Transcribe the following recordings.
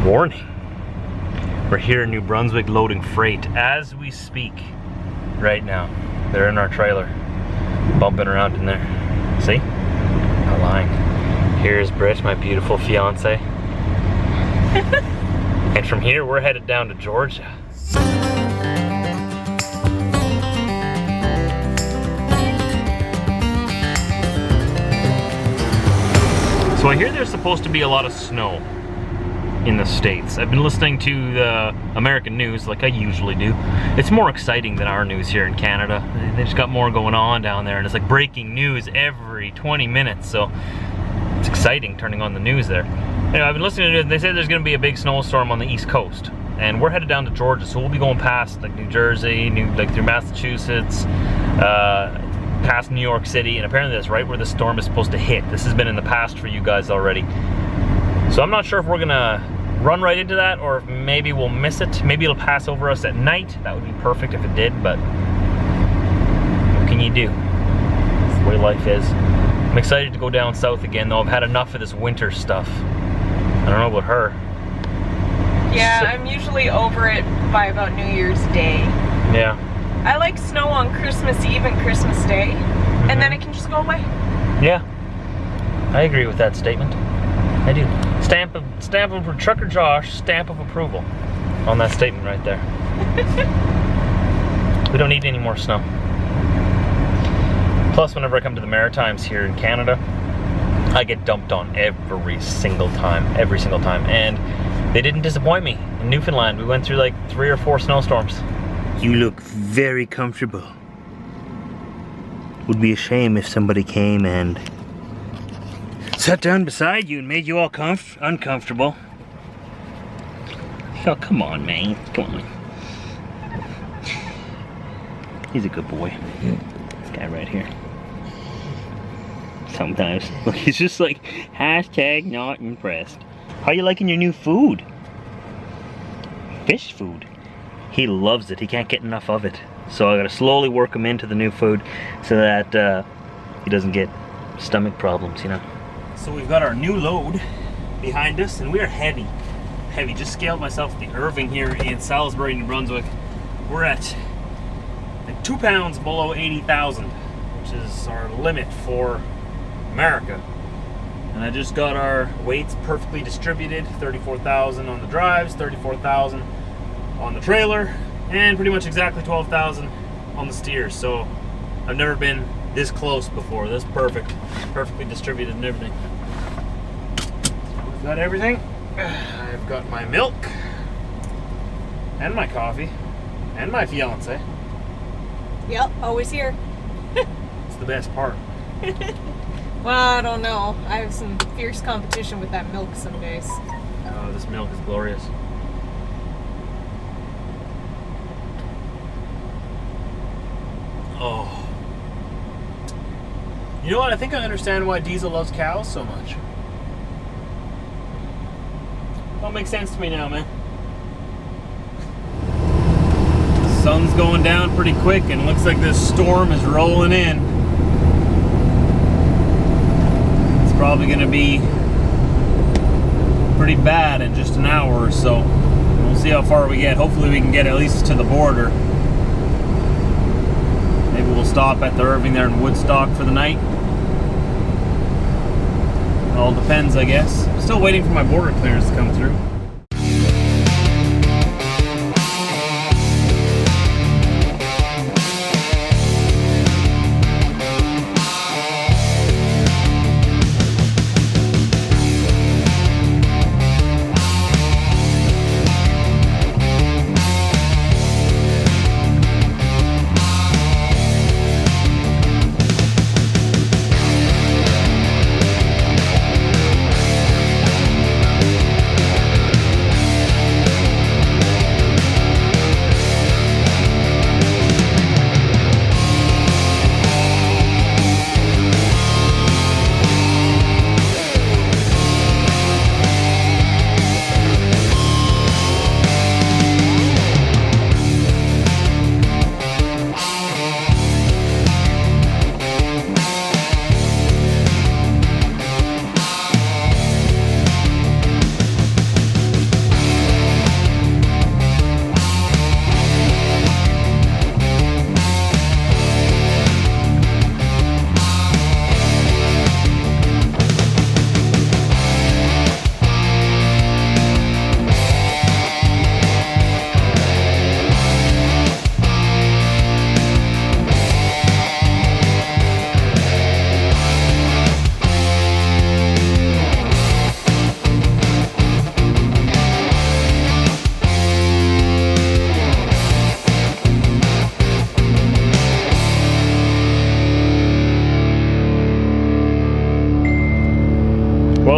Warning. We're here in New Brunswick loading freight as we speak right now. They're in our trailer, bumping around in there. See? Not lying. Here's Brit, my beautiful fiance. And from here, we're headed down to Georgia. So I hear there's supposed to be a lot of snow in the States. I've been listening to the American news like I usually do. It's more exciting than our news here in Canada. They just got more going on down there, and it's like breaking news every 20 minutes, so it's exciting turning on the news there. Anyway, I've been listening to it. They say there's going to be a big snowstorm on the East Coast, and we're headed down to Georgia, so we'll be going past like New Jersey, through Massachusetts, past New York City, and apparently that's right where the storm is supposed to hit. This has been in the past for you guys already. So I'm not sure if we're gonna run right into that or if maybe we'll miss it. Maybe it'll pass over us at night. That would be perfect if it did, but what can you do? That's the way life is. I'm excited to go down south again though. I've had enough of this winter stuff. I don't know about her. Yeah, I'm usually over it by about New Year's Day. Yeah. I like snow on Christmas Eve and Christmas Day, and then it can just go away. Yeah, I agree with that statement. I do. Stamp of Trucker Josh, stamp of approval on that statement right there. We don't need any more snow. Plus, whenever I come to the Maritimes here in Canada, I get dumped on every single time, and they didn't disappoint me. In Newfoundland, we went through like 3 or 4 snowstorms. You look very comfortable. Would be a shame if somebody came and sat down beside you and made you all uncomfortable. Oh, come on, man. Come on. He's a good boy. This guy right here. Sometimes. Look, he's just like, hashtag not impressed. How you liking your new food? Fish food. He loves it. He can't get enough of it. So I gotta slowly work him into the new food so that he doesn't get stomach problems, you know. So we've got our new load behind us, and we are heavy. Heavy. Just scaled myself at the Irving here in Salisbury, New Brunswick. We're at like 2 pounds below 80,000, which is our limit for America. And I just got our weights perfectly distributed. 34,000 on the drives, 34,000 on the trailer, and pretty much exactly 12,000 on the steers. So I've never been this close before. This perfect, perfectly distributed and everything. We've got everything. I've got my milk and my coffee and my fiance. Yep, always here. It's the best part. Well, I don't know. I have some fierce competition with that milk some days. Oh, this milk is glorious. Oh. You know what? I think I understand why Diesel loves cows so much. All makes sense to me now, man. The sun's going down pretty quick, and it looks like this storm is rolling in. It's probably going to be pretty bad in just an hour or so. We'll see how far we get. Hopefully we can get at least to the border. Maybe we'll stop at the Irving there in Woodstock for the night. It all depends, I guess. I'm still waiting for my border clearance to come through.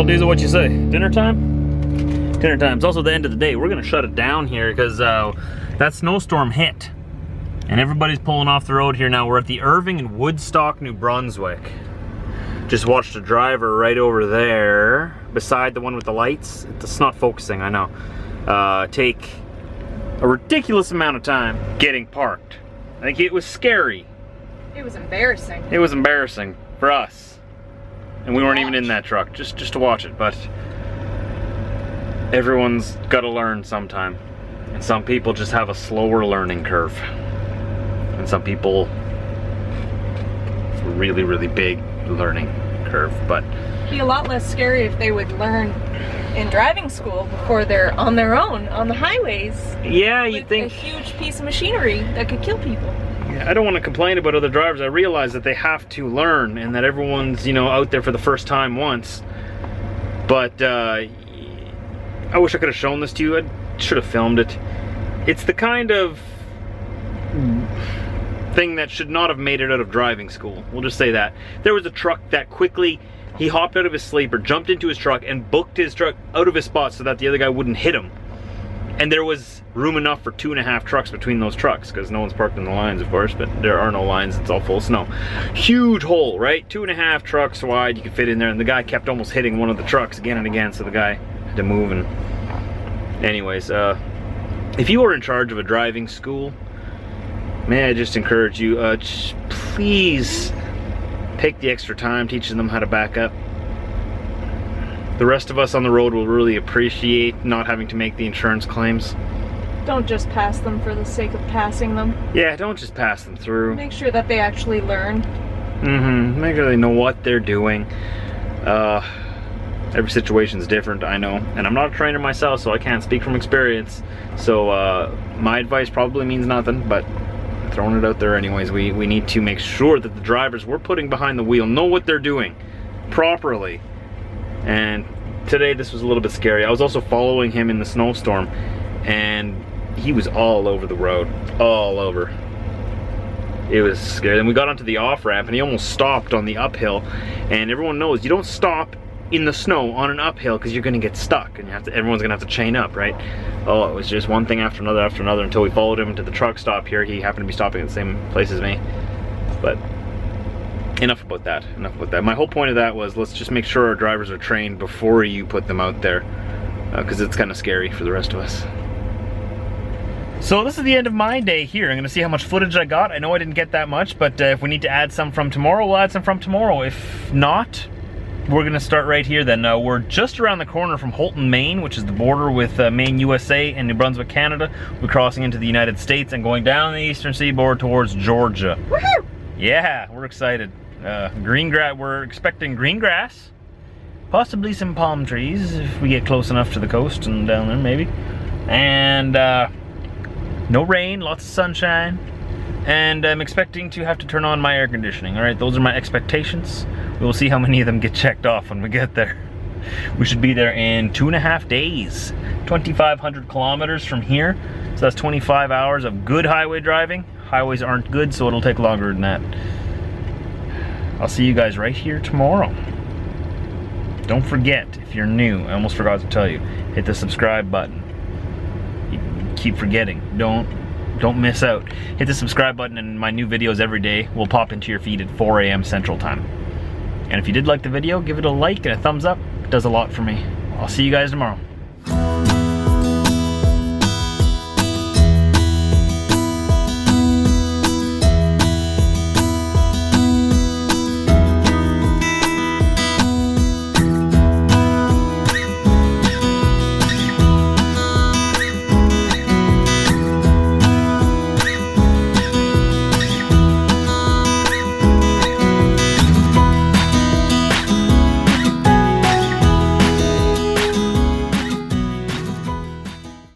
Well, Diesel, what you say? Dinner time? Dinner time. It's also the end of the day. We're gonna shut it down here because that snowstorm hit. And everybody's pulling off the road here now. We're at the Irving in Woodstock, New Brunswick. Just watched a driver right over there, beside the one with the lights. It's not focusing, I know. Take a ridiculous amount of time getting parked. Like, it was scary. It was embarrassing. It was embarrassing for us. And we weren't even in that truck, just to watch it. But everyone's got to learn sometime. And some people just have a slower learning curve. And some people, really, really big learning curve. But it'd be a lot less scary if they would learn in driving school before they're on their own on the highways. Yeah, you'd think. A huge piece of machinery that could kill people. Yeah, I don't want to complain about other drivers. I realize that they have to learn and that everyone's, you know, out there for the first time once. But I wish I could have shown this to you. I should have filmed it. It's the kind of thing that should not have made it out of driving school. We'll just say that. There was a truck that quickly, he hopped out of his sleeper, jumped into his truck, and booked his truck out of his spot so that the other guy wouldn't hit him. And there was room enough for 2.5 trucks between those trucks, because no one's parked in the lines, of course, but there are no lines, it's all full of snow. Huge hole, right? 2.5 trucks wide, you could fit in there, and the guy kept almost hitting one of the trucks again and again, so the guy had to move. And anyways, if you are in charge of a driving school, may I just encourage you, please take the extra time teaching them how to back up. The rest of us on the road will really appreciate not having to make the insurance claims. Don't just pass them for the sake of passing them. Yeah, don't just pass them through. Make sure that they actually learn. Make sure they know what they're doing. Every situation's different, I know. And I'm not a trainer myself, so I can't speak from experience. So my advice probably means nothing, but throwing it out there anyways. We need to make sure that the drivers we're putting behind the wheel know what they're doing properly. And today this was a little bit scary. I was also following him in the snowstorm, and he was all over the road, all over. It was scary. Then we got onto the off-ramp and he almost stopped on the uphill, and everyone knows you don't stop in the snow on an uphill because you're gonna get stuck and everyone's gonna have to chain up, right? Oh, it was just one thing after another until we followed him to the truck stop here. He happened to be stopping at the same place as me. But enough about that, enough about that. My whole point of that was, let's just make sure our drivers are trained before you put them out there, because it's kind of scary for the rest of us. So this is the end of my day here. I'm gonna see how much footage I got. I know I didn't get that much, but if we need to add some from tomorrow, we'll add some from tomorrow. If not, we're gonna start right here then. We're just around the corner from Houlton, Maine, which is the border with Maine, USA, and New Brunswick, Canada. We're crossing into the United States and going down the eastern seaboard towards Georgia. Woohoo! Yeah, we're excited. We're expecting green grass, possibly some palm trees if we get close enough to the coast and down there maybe. And no rain, lots of sunshine. And I'm expecting to have to turn on my air conditioning. All right, those are my expectations. We will see how many of them get checked off when we get there. We should be there in 2.5 days. 2,500 kilometers from here. So that's 25 hours of good highway driving. Highways aren't good, so it'll take longer than that. I'll see you guys right here tomorrow. Don't forget, if you're new, I almost forgot to tell you, hit the subscribe button. You keep forgetting. Don't miss out. Hit the subscribe button and my new videos every day will pop into your feed at 4 a.m. Central Time. And if you did like the video, give it a like and a thumbs up. It does a lot for me. I'll see you guys tomorrow.